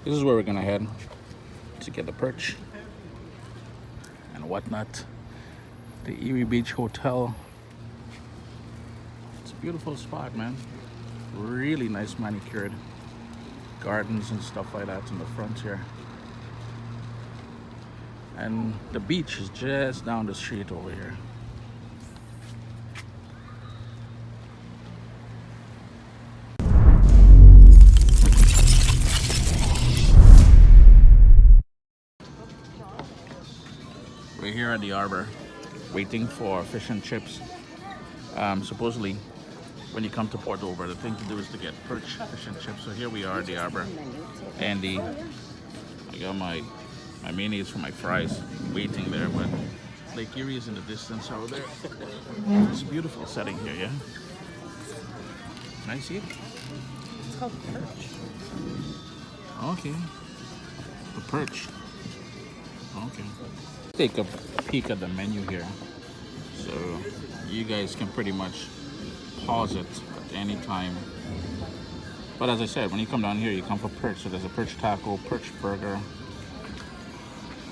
This is where we're gonna head to get the perch and whatnot. The Erie Beach Hotel. It's a beautiful spot, man. Really nice manicured gardens and stuff like that in the front here. And the beach is just down the street over here. We're here at the harbor waiting for fish and chips. Supposedly, when you come to Port Dover, the thing to do is to get perch, fish and chips. So here we are at the harbor. And I got my mayonnaise for my fries waiting there, but Lake Erie is in the distance over there. It's a beautiful setting here, yeah? Can I see it? It's called Perch. Okay. The perch. Okay. Take a peek at the menu here. So you guys can pretty much pause it at any time. But as I said, when you come down here, you come for perch. So there's a perch taco, perch burger.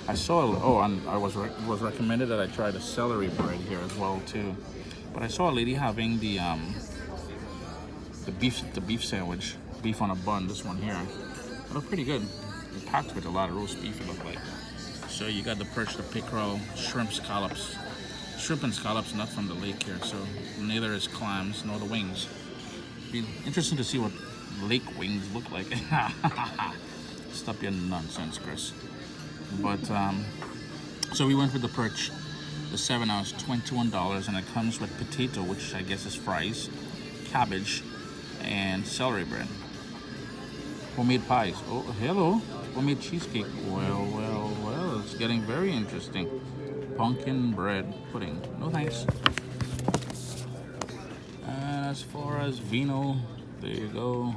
I saw, and I was recommended that I try the celery bread here as well too. But I saw a lady having the beef sandwich, beef on a bun. This one here, it looked pretty good. It's packed with a lot of roast beef. It looked like. So you got the perch, the pickerel, shrimp scallops. Shrimp and scallops not from the lake here, so neither is clams nor the wings. Be interesting to see what lake wings look like. Stop your nonsense, Chris. But so we went with the perch, the 7 ounce, $21, and it comes with potato, which I guess is fries, cabbage, and celery bread. Homemade pies. Oh, hello. Homemade cheesecake. Well, it's getting very interesting. Pumpkin bread pudding. No thanks. And as far as vino, there you go.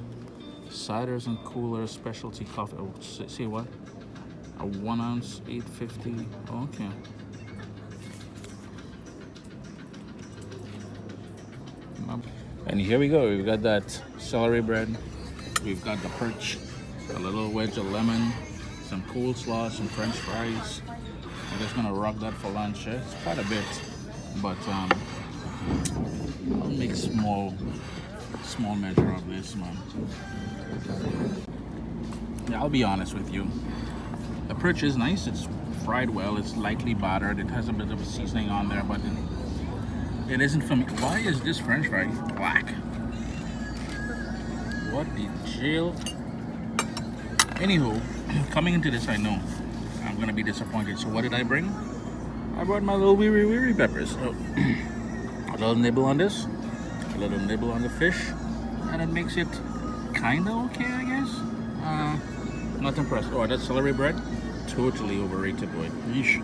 Ciders and coolers, specialty coffee. Oh, see what? A 1 ounce, $8.50. Okay. And here we go. We've got that celery bread. We've got the perch, a little wedge of lemon, some coleslaw, some French fries. I'm just gonna rock that for lunch. It's quite a bit, but I'll make small measure of this, man. Yeah, I'll be honest with you. The perch is nice. It's fried well. It's lightly battered. It has a bit of a seasoning on there, but it isn't for me. Why is this French fry black? What the jail? Anywho, coming into this, I know I'm gonna be disappointed. So what did I bring? I brought my little weary peppers. So a little nibble on this, a little nibble on the fish, and it makes it kinda okay, I guess. Not impressed. Oh, that celery bread, totally overrated, boy. Yeesh.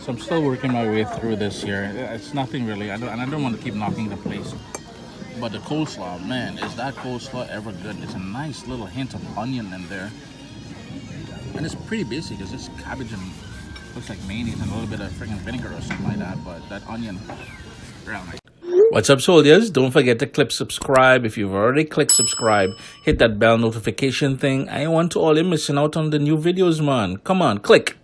So I'm still working my way through this here. It's nothing really. I don't want to keep knocking the place. But the coleslaw, man, is that coleslaw ever good? It's a nice little hint of onion in there. And it's pretty basic. It's just cabbage and looks like mayonnaise and a little bit of freaking vinegar or something like that. But that onion, real nice. What's up, soldiers? Don't forget to click subscribe. If you've already clicked subscribe, hit that bell notification thing. I want to all you missing out on the new videos, man. Come on, click.